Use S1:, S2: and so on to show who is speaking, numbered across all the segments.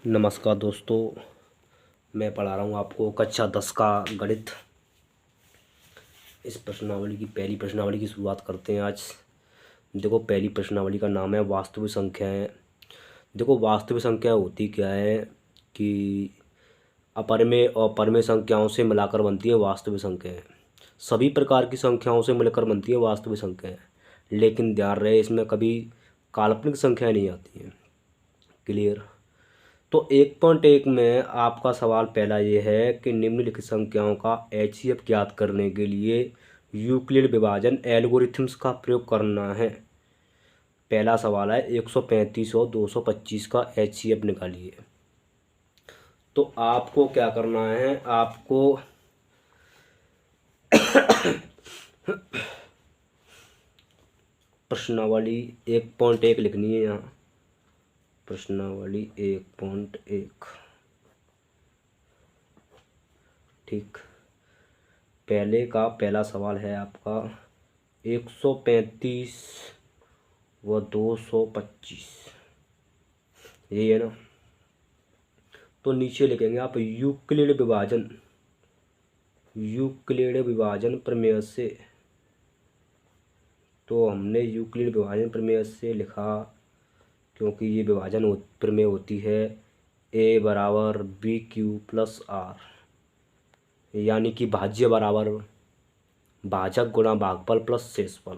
S1: नमस्कार दोस्तों, मैं पढ़ा रहा हूँ आपको कक्षा 10 का गणित। इस प्रश्नावली की पहली प्रश्नावली की शुरुआत करते हैं आज। देखो, पहली प्रश्नावली का नाम है वास्तविक संख्याएं। देखो, वास्तविक संख्या होती क्या है कि अपरिमेय और परिमेय संख्याओं से मिलाकर बनती है वास्तविक संख्याएं। सभी प्रकार की संख्याओं से मिलकर बनती है वास्तविक संख्याएं, लेकिन ध्यान रहे इसमें कभी काल्पनिक संख्याएं नहीं आती हैं। क्लियर? तो 1.1 में आपका सवाल पहला ये है कि निम्नलिखित संख्याओं का एचसीएफ ज्ञात करने के लिए यूक्लिड विभाजन एल्गोरिथम्स का प्रयोग करना है। पहला सवाल है 135 और 225 का एचसीएफ निकालिए। तो आपको क्या करना है, आपको प्रश्नावली 1.1 लिखनी है। यहाँ प्रश्नावली 1.1, ठीक। पहले का पहला सवाल है आपका 135 व 225, यही है ना। तो नीचे लिखेंगे आप यूक्लिड विभाजन प्रमेय से। तो हमने यूक्लिड विभाजन प्रमेय से लिखा क्योंकि ये विभाजन प्रमेय होती है a बराबर बी क्यू प्लस आर, यानी कि भाज्य बराबर भाजक गुणा भागफल प्लस शेषफल।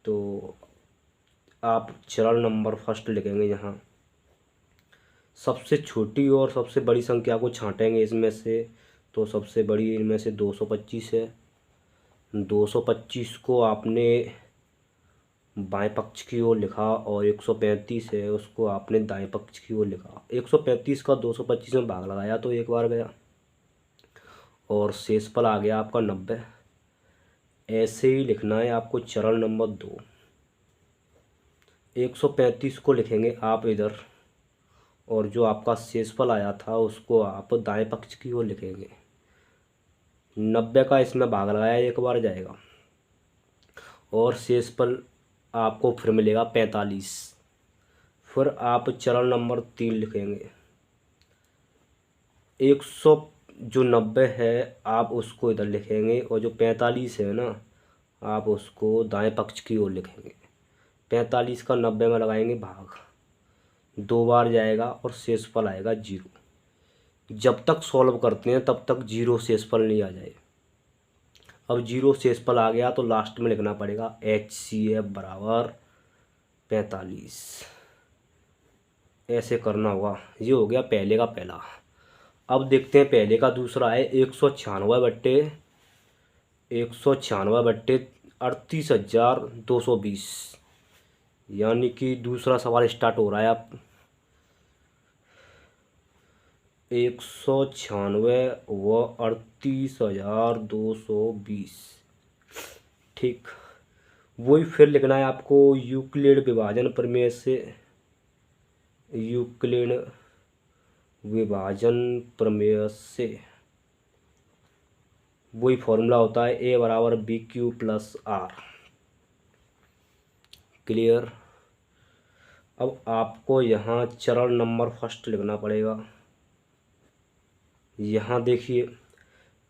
S1: तो आप चरण नंबर फर्स्ट लिखेंगे। यहाँ सबसे छोटी और सबसे बड़ी संख्या को छांटेंगे इसमें से। तो सबसे बड़ी इनमें से 225 है। 225 को आपने बाएं पक्ष की ओर लिखा और 135 है उसको आपने दाएं पक्ष की ओर लिखा। 135 का 225 में भाग लगाया तो एक बार गया और शेषफल आ गया आपका 90। ऐसे ही लिखना है आपको चरण नंबर 2। 135 को लिखेंगे आप इधर और जो आपका शेषफल आया था उसको आप दाएं पक्ष की ओर लिखेंगे। 90 का इसमें भाग लगाया एक बार जाएगा और शेषफल आपको फिर मिलेगा 45। फिर आप चरण नंबर 3 लिखेंगे। 100 जो 90 है आप उसको इधर लिखेंगे और जो 45 है ना आप उसको दाएं पक्ष की ओर लिखेंगे। 45 का 90 में लगाएंगे भाग, 2 बार जाएगा और शेषफल आएगा 0। जब तक सॉल्व करते हैं तब तक 0 शेषफल नहीं आ जाए। अब 0 शेषफल आ गया तो लास्ट में लिखना पड़ेगा HCF बराबर 45। ऐसे करना होगा। ये हो गया पहले का पहला। अब देखते हैं पहले का दूसरा है 196/38,220, यानी कि दूसरा सवाल स्टार्ट हो रहा है। आप 196 व 38,220, ठीक। वही फिर लिखना है आपको यूक्लिड विभाजन प्रमेय से। यूक्लिड विभाजन प्रमेय से वही फॉर्मूला होता है a बराबर b q plus r. Clear? अब आपको यहाँ चरण नंबर फर्स्ट लिखना पड़ेगा। यहाँ देखिए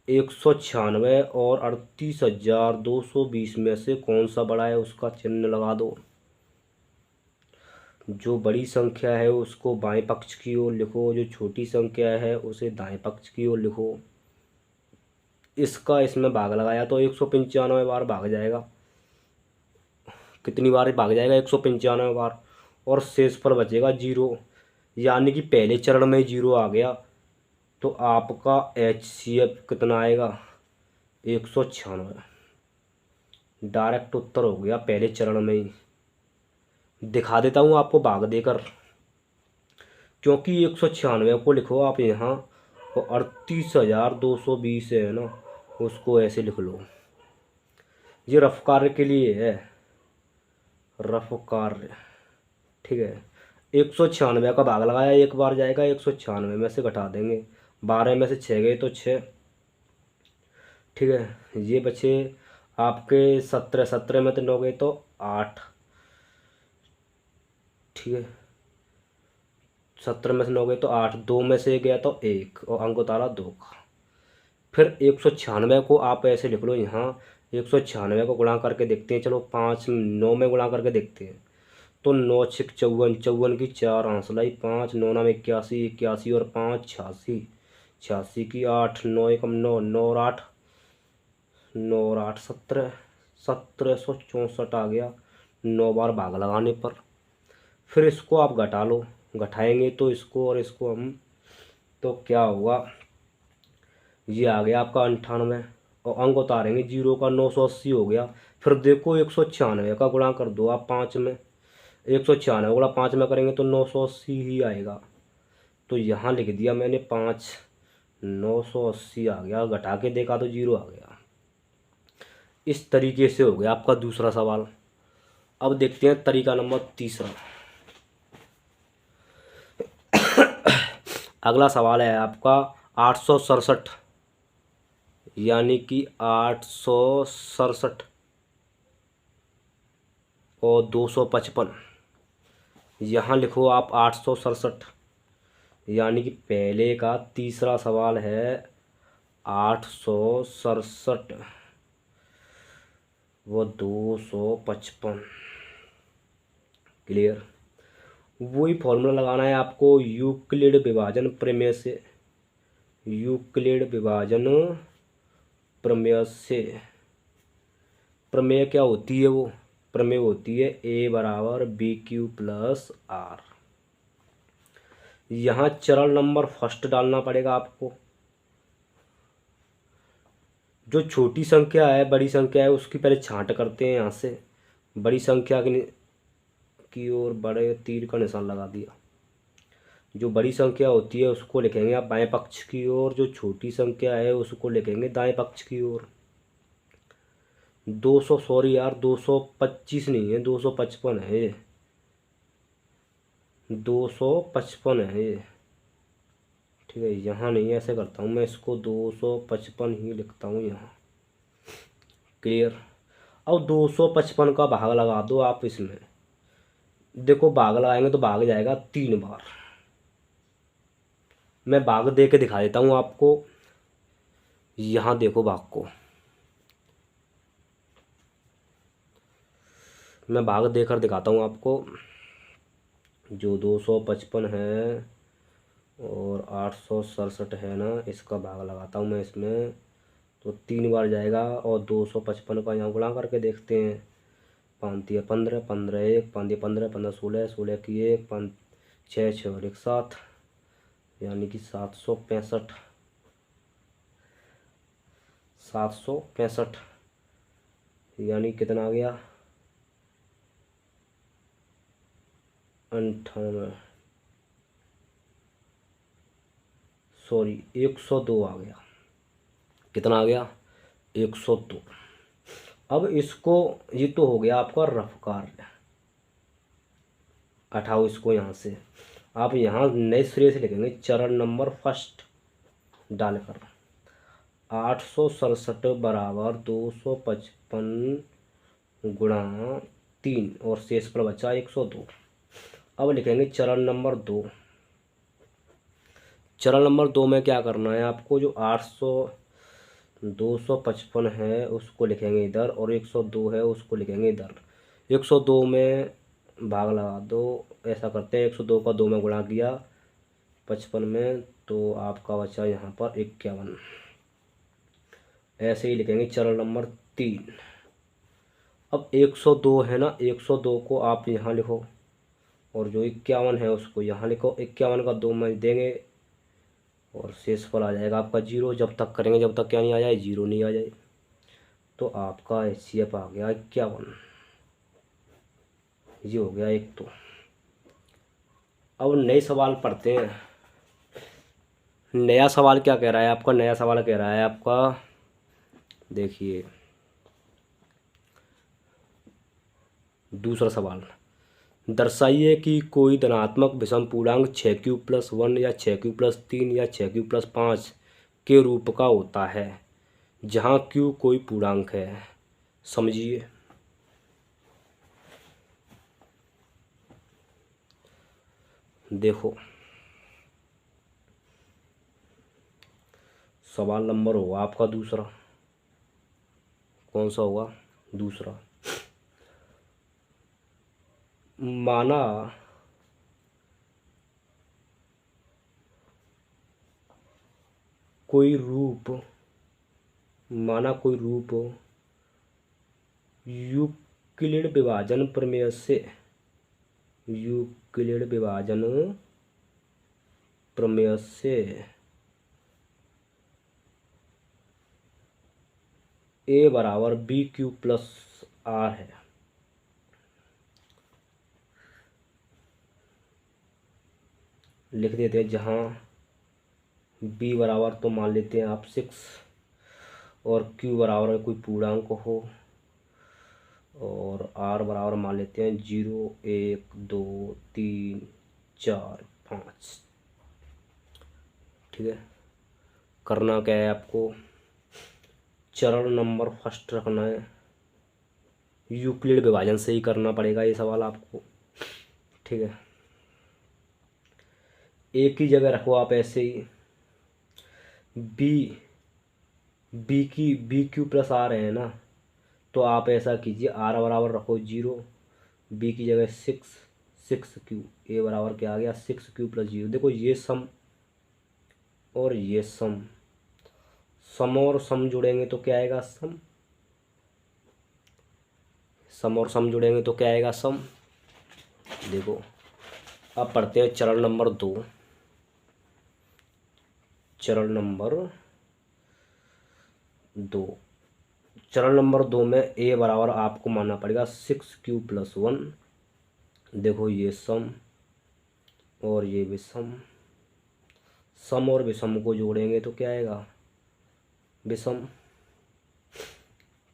S1: 196 और 38,220 में से कौन सा बड़ा है उसका चिन्ह लगा दो। जो बड़ी संख्या है उसको बाएं पक्ष की ओर लिखो, जो छोटी संख्या है उसे दाएं पक्ष की ओर लिखो। इसका इसमें भाग लगाया तो 195 बार भाग जाएगा। कितनी बार भाग जाएगा? 195 बार। और शेषफल बचेगा 0, यानी कि पहले चरण में 0 आ गया। तो आपका HCF कितना आएगा? 196। डायरेक्ट उत्तर हो गया पहले चरण में ही। दिखा देता हूँ आपको भाग देकर, क्योंकि 196 को लिखो आप यहाँ और 38,220 है ना उसको ऐसे लिख लो। ये रफ कार्य के लिए है, रफ कार्य, ठीक है। 196 का भाग लगाया एक बार जाएगा, 196 में से घटा देंगे, 12 में से 6 गए तो 6, ठीक है। ये बचे आपके 17 में तो 9 गए तो 8, ठीक है। 70 में से 9 गए तो 8, 2 में से गया तो 1 और अंक उतारा 2 का। फिर 196 को आप ऐसे लिख लो यहाँ, 196 को गुणा करके देखते हैं। चलो 5 9 में गुणा करके देखते हैं। तो 9 6 54, 54 की 4 आंसलाई, 5 9 नाम 81, 81 और 5 86, 86 की 8, 9 एकम 9, 9 और 8, 9 और 8 17, 1764 आ गया 9 बार भाग लगाने पर। फिर इसको आप घटा लो, घटाएंगे तो इसको और इसको हम, तो क्या होगा, ये आ गया आपका 98 और अंक उतारेंगे 0 का, 980 हो गया। फिर देखो 196 का गुणा कर दो आप 5 में, 196 गुणा 5 में करेंगे तो 980 ही आएगा। तो यहाँ लिख दिया मैंने 5, 980 आ गया, घटा के देखा तो 0 आ गया। इस तरीके से हो गया आपका दूसरा सवाल। अब देखते हैं तरीका नंबर तीसरा। अगला सवाल है आपका 867, यानी कि 867 और 255। यहाँ लिखो आप 867, यानी कि पहले का तीसरा सवाल है 867 वो 255। क्लियर। वही फॉर्मूला लगाना है आपको यूक्लिड विभाजन प्रमेय से, यूक्लिड विभाजन प्रमेय से। प्रमेय क्या होती है, वो प्रमेय होती है a बराबर BQ प्लस R। यहाँ चरण नंबर फर्स्ट डालना पड़ेगा आपको। जो छोटी संख्या है बड़ी संख्या है उसकी पहले छांट करते हैं यहाँ से, बड़ी संख्या की ओर बड़े तीर का निशान लगा दिया। जो बड़ी संख्या होती है उसको लिखेंगे आप बाएं पक्ष की ओर, जो छोटी संख्या है उसको लिखेंगे दाएं पक्ष की ओर। 200, सॉरी यार 225 नहीं है, 255 है ये, 255 है ये। ठीक है, यहाँ नहीं, ऐसे करता हूँ मैं, इसको 255 ही लिखता हूँ यहाँ। क्लियर। अब 255 का भाग लगा दो आप इसमें। देखो भाग लगाएंगे तो भाग जाएगा 3 बार। मैं भाग दे के दिखा देता हूँ आपको। यहाँ देखो भाग को, मैं भाग देकर दिखाता हूँ आपको। जो 255 है और 867 है ना, इसका भाग लगाता हूँ मैं इसमें, तो 3 बार जाएगा। और 255 का यहाँ गुणा करके देखते हैं। 5 या 15, 15 1, 5 या 15, 15 16, 16 की 1, 5 6 6 और 1 7, यानी कि 765, 765, यानी कितना आ गया 98, सॉरी 102 आ गया। कितना आ गया 102। अब इसको, ये तो हो गया आपका रफ कार्य। हटाओ इसको यहाँ से, आप यहाँ नए सिरे से लिखेंगे चरण नंबर फर्स्ट डालकर। 867 बराबर 255 गुणा 3 और शेष पर बचा 102। अब लिखेंगे चरण नंबर 2। चरण नंबर 2 में क्या करना है आपको, जो 255 है उसको लिखेंगे इधर और 102 है उसको लिखेंगे इधर। 102 में भाग लगा दो, ऐसा करते हैं 102 का 2 में गुणा किया 55 में, तो आपका बचा यहाँ पर 51। ऐसे ही लिखेंगे चरण नंबर 3। अब 102 है ना, 102 को आप यहाँ लिखो और जो 51 है उसको यहाँ लिखो। 51 का 2 में देंगे और शेष पर आ जाएगा आपका 0। जब तक करेंगे जब तक क्या नहीं आ जाए, 0 नहीं आ जाए। तो आपका HCF आ गया 51। ये हो गया एक। तो अब नए सवाल पढ़ते हैं। नया सवाल क्या कह रहा है आपका, नया सवाल कह रहा है आपका, देखिए दूसरा सवाल। दर्शाइए कि कोई धनात्मक विषम पूर्णांक 6q+1 या 6q+3 या 6q+5 के रूप का होता है जहाँ q कोई पूर्णांक है। समझिए। देखो सवाल नंबर होगा आपका दूसरा। कौन सा होगा? दूसरा। माना कोई रूप यूक्लिड विभाजन प्रमेय से ए बराबर बी क्यू प्लस आर है। लिख देते हैं, जहाँ बी बराबर तो मान लेते हैं आप 6 और क्यू बराबर कोई पूर्णांक हो, और आर बराबर मान लेते हैं 0 1 2 3 4 5। ठीक है। करना क्या है आपको? चरण नंबर फर्स्ट रखना है। यूक्लिड विभाजन से ही करना पड़ेगा ये सवाल आपको। ठीक है। एक ही जगह रखो आप ऐसे ही। बी क्यू प्लस आर है ना, तो आप ऐसा कीजिए, आर बराबर रखो 0, बी की जगह 6 क्यू, ए बराबर क्या आ गया 6 क्यू प्लस 0। देखो ये सम और ये सम और सम जुड़ेंगे तो क्या आएगा? सम और सम जुड़ेंगे तो क्या आएगा? सम। देखो अब पढ़ते हैं चरण नंबर 2। चरण नंबर 2 में ए बराबर आपको मानना पड़ेगा 6 क्यू प्लस 1। देखो ये सम और ये विषम, सम और विषम को जोड़ेंगे तो क्या आएगा? विषम।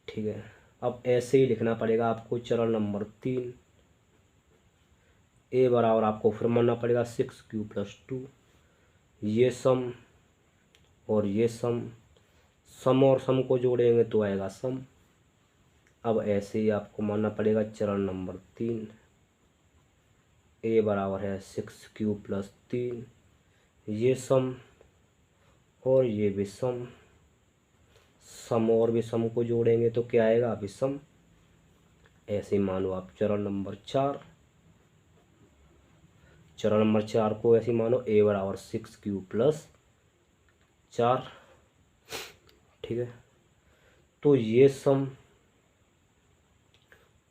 S1: ठीक है। अब ऐसे ही लिखना पड़ेगा आपको चरण नंबर 3। ए बराबर आपको फिर मानना पड़ेगा 6 क्यू प्लस 2। ये सम और ये सम और सम को जोड़ेंगे तो आएगा सम। अब ऐसे ही आपको मानना पड़ेगा चरण नंबर 3। ए बराबर है 6 क्यू प्लस 3। ये सम और ये विषम, सम और विषम को जोड़ेंगे तो क्या आएगा? विषम। ऐसे ही मानो आप चरण नंबर 4। को ऐसे ही मानो, ए बराबर 6 क्यू प्लस 4। ठीक है। तो ये सम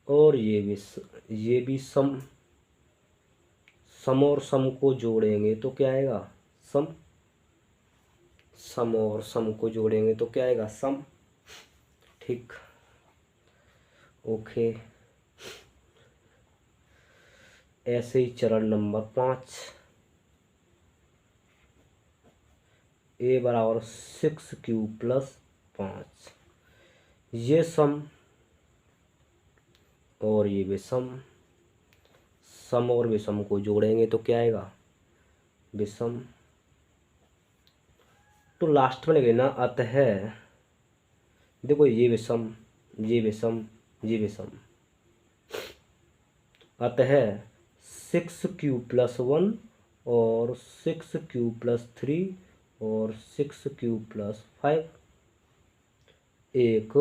S1: और ये भी सम और सम को जोड़ेंगे तो क्या आएगा? सम। सम और सम को जोड़ेंगे तो क्या आएगा? सम। ठीक। ओके। ऐसे ही चरण नंबर 5। ए बराबर 6 क्यू प्लस 5। ये सम और ये विषम, सम और विषम को जोड़ेंगे तो क्या आएगा? विषम। तो लास्ट में लगे ना, अतः देखो ये विषम, ये विषम, ये विषम, अतः 6 क्यू प्लस 1 और 6 क्यू प्लस 3 और 6 क्यू प्लस 5 एक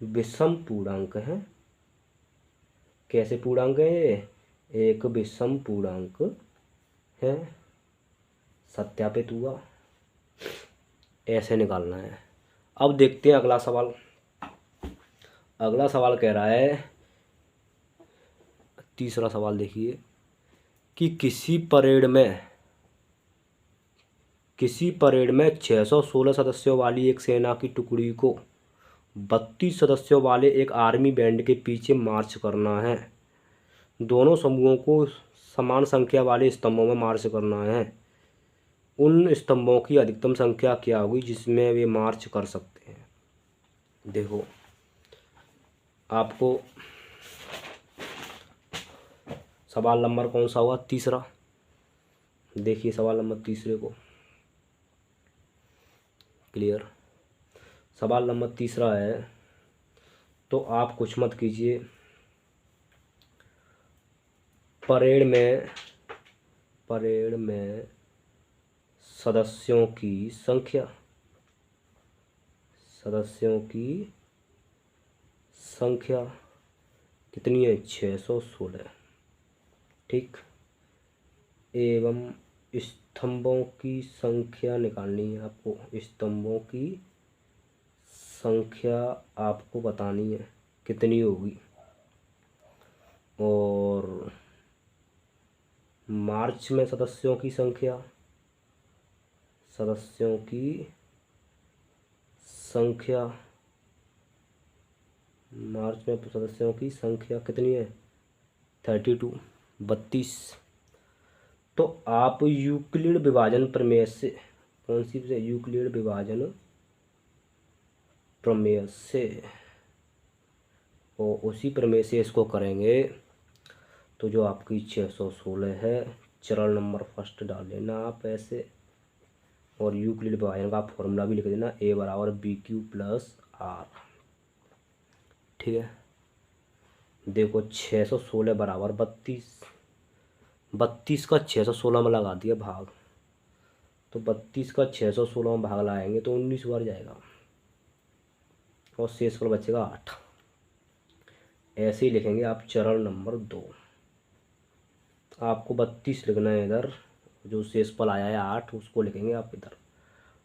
S1: विषम पूर्णांक है। कैसे पूर्णांक है ये? एक विषम पूर्णांक है। सत्यापित हुआ। ऐसे निकालना है। अब देखते हैं अगला सवाल। अगला सवाल कह रहा है, तीसरा सवाल देखिए, कि किसी परेड में 616 सदस्यों वाली एक सेना की टुकड़ी को 32 सदस्यों वाले एक आर्मी बैंड के पीछे मार्च करना है। दोनों समूहों को समान संख्या वाले स्तंभों में मार्च करना है। उन स्तंभों की अधिकतम संख्या क्या होगी जिसमें वे मार्च कर सकते हैं? देखो आपको सवाल नंबर कौन सा हुआ? तीसरा। देखिए सवाल नंबर तीसरे को। क्लियर। सवाल नंबर तीसरा है, तो आप कुछ मत कीजिए। परेड में सदस्यों की संख्या सदस्यों की संख्या कितनी है? 616। ठीक। एवं स्तंभों की संख्या निकालनी है आपको। स्तंभों की संख्या आपको बतानी है कितनी होगी। और मार्च में सदस्यों की संख्या मार्च में सदस्यों की संख्या कितनी है? 32, 32। तो आप यूक्लिड विभाजन प्रमेय से, कौन सी से? यूक्लिड विभाजन प्रमेय से, और उसी प्रमेय से इसको करेंगे तो जो आपकी 616 है, चरण नंबर फर्स्ट डाल लेना आप ऐसे, और यूक्लिड विभाजन का फॉर्मूला भी लिख देना, ए बराबर बी क्यू प्लस आर। ठीक है। देखो 616 बराबर 32, 32 का 616 में लगा दिया भाग, तो 32 का 616 में भाग लाएंगे तो 19 बार जाएगा, और शेषफल बचेगा 8। ऐसे ही लिखेंगे आप चरण नंबर 2। आपको 32 लिखना है इधर, जो शेषफल आया है 8 उसको लिखेंगे आप इधर।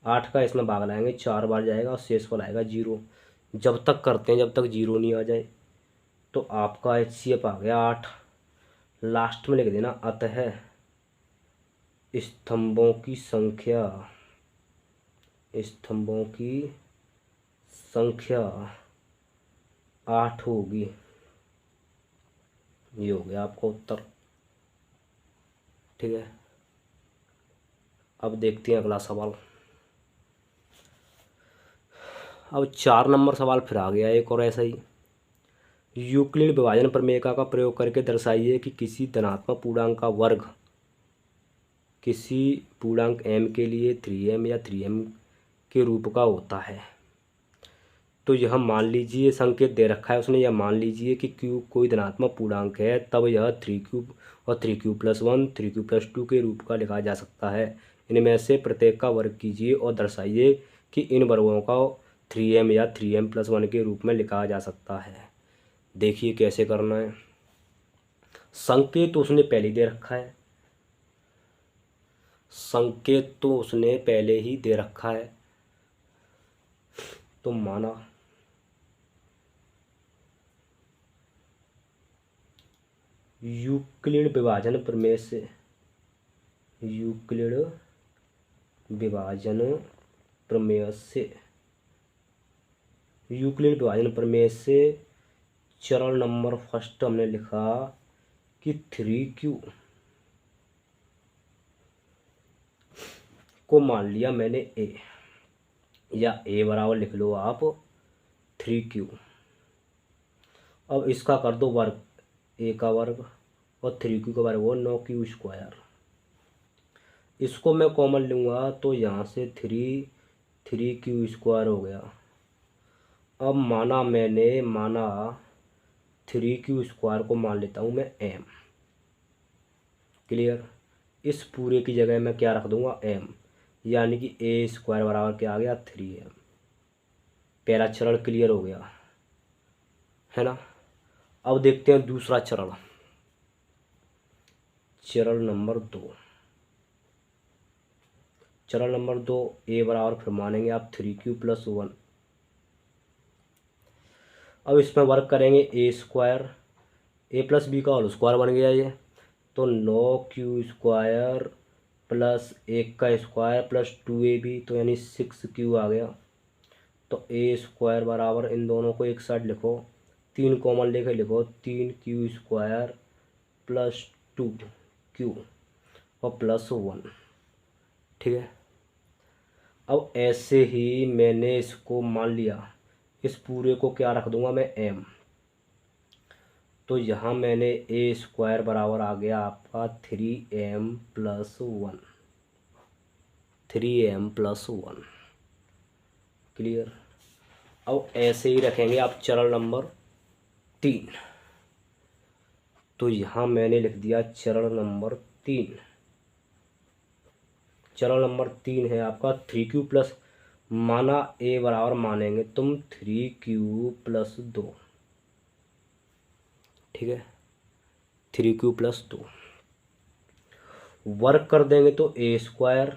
S1: 8 का इसमें भाग लाएंगे, 4 बार जाएगा और शेषफल आएगा 0। जब तक करते हैं जब तक 0 नहीं आ जाए। तो आपका HCF आ गया 8। लास्ट में लिख देना अतः स्तंभों की संख्या 8 होगी। ये हो गया आपका उत्तर। ठीक है। अब देखते हैं अगला सवाल। अब 4 नंबर सवाल फिर आ गया एक और ऐसा ही। यूक्लिड विभाजन प्रमेय का प्रयोग करके दर्शाइए कि किसी धनात्मक पूर्णांक का वर्ग किसी पूर्णांक m के लिए 3m या 3m के रूप का होता है। तो यह मान लीजिए, संकेत दे रखा है उसने, यह मान लीजिए कि q कोई धनात्मक पूर्णांक है, तब यह 3q और 3q + 1 3q + 2 के रूप का लिखा जा सकता है। इनमें से प्रत्येक का वर्ग कीजिए और दर्शाइए कि इन वर्गों का 3m या 3m + 1 के रूप में लिखा जा सकता है। देखिए कैसे करना है। संकेत तो उसने पहले दे रखा है, तो माना यूक्लिड विभाजन प्रमेय से चरण नंबर फर्स्ट हमने लिखा कि 3q को मान लिया मैंने a, या a बराबर लिख लो आप 3q। अब इसका कर दो वर्ग, a का वर्ग और 3q का वर्ग हो 9q²। इसको मैं कॉमन लूँगा तो यहाँ से 3q² हो गया। अब माना 3q² को मान लेता हूँ मैं m। क्लियर। इस पूरे की जगह मैं क्या रख दूँगा? m, यानी कि a² बराबर क्या आ गया? 3m। पहला चरण क्लियर हो गया है ना। अब देखते हैं दूसरा चरण, चरण नंबर 2। a बराबर फिर मानेंगे आप 3q + 1। अब इसमें वर्क करेंगे a² a + b का होल स्क्वायर बन गया ये, तो 9q² + 1 का स्क्वायर + 2ab, तो यानी 6q आ गया। तो a² बराबर, इन दोनों को एक साइड लिखो, 3 कॉमन लेके लिखो, 3q² + 2q और +1। ठीक है। अब ऐसे ही मैंने इसको मान लिया, इस पूरे को क्या रख दूंगा मैं? m। तो यहाँ मैंने a² बराबर आ गया आपका 3m + 1। क्लियर। अब ऐसे ही रखेंगे आप चरण नंबर 3। तो यहाँ मैंने लिख दिया चरण नंबर 3। चरण नंबर 3 है आपका 3q + माना ए बराबर मानेंगे तुम 3Q+2, ठीक है, 3Q+2। वर्क कर देंगे तो A²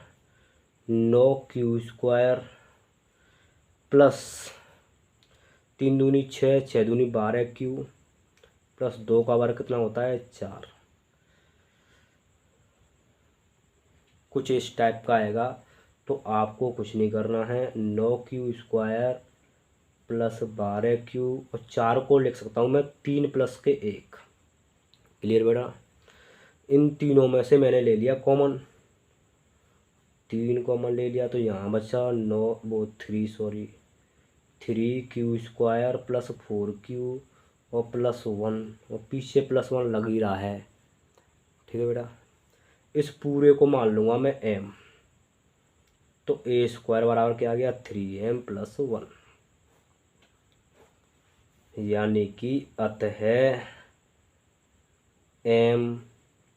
S1: 9Q² प्लस 3 दूनी 6, 6 दूनी 12Q प्लस 2 का वर्ग कितना होता है 4। कुछ इस टाइप का आएगा। तो आपको कुछ नहीं करना है, 9Q² प्लस 12Q और 4 को लिख सकता हूँ मैं 3 + 1। क्लियर बेटा। इन तीनों में से मैंने ले लिया कॉमन, 3 कॉमन ले लिया तो यहाँ बचा 3Q² प्लस 4Q और +1 और पीछे +1 लग ही रहा है, ठीक है बेटा। इस पूरे को मान लूँगा मैं m, तो A² बराबर क्या आ गया 3m+1, यानी कि अतः m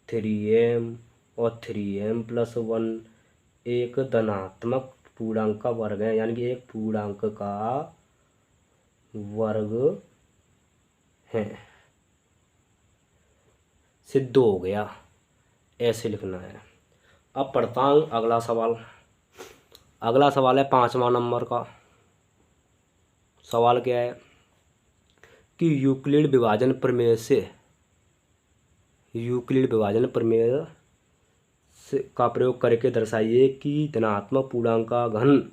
S1: 3m और 3m+1 एक धनात्मक पूर्णांक का वर्ग है, यानी कि एक पूर्णांक का वर्ग है। सिद्ध हो गया, ऐसे लिखना है। अब पढ़ता हूँ अगला सवाल। अगला सवाल है 5वां नंबर का। सवाल क्या है कि यूक्लिड विभाजन प्रमेय का प्रयोग करके दर्शाइए कि धनात्मक पूर्णांक का घन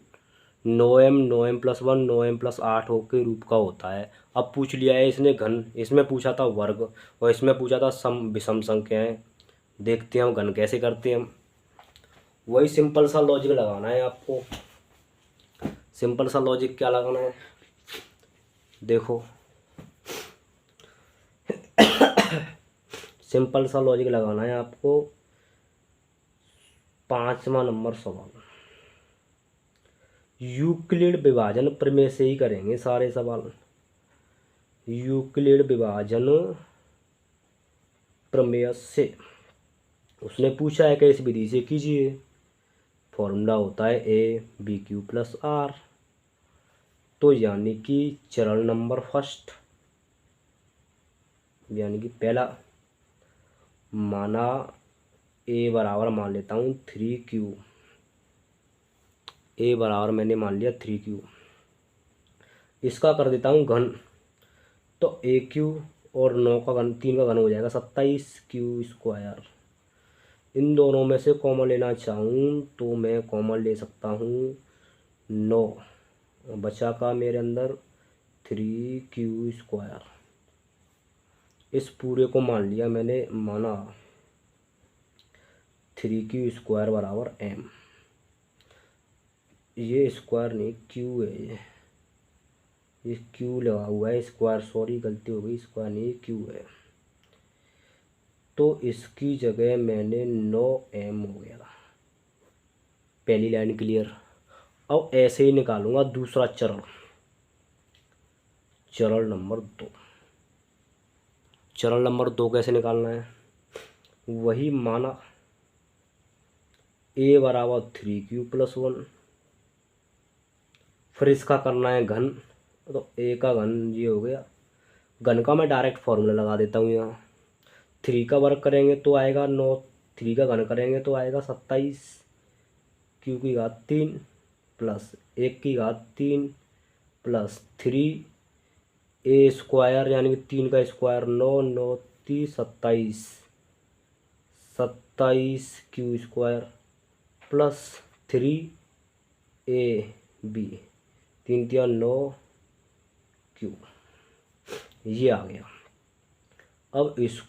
S1: 9m 9m+1 9m+8 के रूप का होता है। अब पूछ लिया है इसने घन, इसमें पूछा था वर्ग और इसमें पूछा था विषम संख्याएं। देखते हैं हम घन कैसे करते हैं। हम वही सिंपल सा लॉजिक लगाना है आपको। सिंपल सा लॉजिक क्या लगाना है, देखो सिंपल सा लॉजिक लगाना है आपको। 5वां नंबर सवाल यूक्लिड विभाजन प्रमेय से ही करेंगे सारे सवाल। यूक्लिड विभाजन प्रमेय से उसने पूछा है कि इस विधि से कीजिए। फॉर्मूला होता है ABQ+R। तो यानी कि चरण नंबर फर्स्ट, यानी कि पहला, माना A बराबर मान लेता हूँ 3Q। A बराबर मैंने मान लिया 3Q। इसका कर देता हूँ घन, तो AQ और 9 का घन, 3 का घन हो जाएगा 27Q²। इन दोनों में से कॉमन लेना चाहूँ तो मैं कॉमन ले सकता हूँ 9, बचा का मेरे अंदर 3Q²। इस पूरे को मान लिया मैंने, माना 3Q² बराबर m। ये स्क्वायर नहीं Q है, ये Q लगा हुआ है स्क्वायर, सॉरी गलती हो गई, स्क्वायर नहीं Q है। तो इसकी जगह मैंने 9m हो गया। पहली लाइन क्लियर। अब ऐसे ही निकालूंगा दूसरा चरण, चरण नंबर 2। चरण नंबर 2 कैसे निकालना है, वही माना A बराबर 3Q+1। फिर इसका करना है घन, तो A का घन ये हो गया। घन का मैं डायरेक्ट फॉर्मूला लगा देता हूँ यहाँ। 3 का वर्ग करेंगे तो आएगा 9, 3 का घन करेंगे तो आएगा 27Q³ प्लस 1³ प्लस 3A² यानी कि 3 का square 9, 9 30 27, 27Q² plus 3AB 3 3 9Q, ये आ गया। अब इसको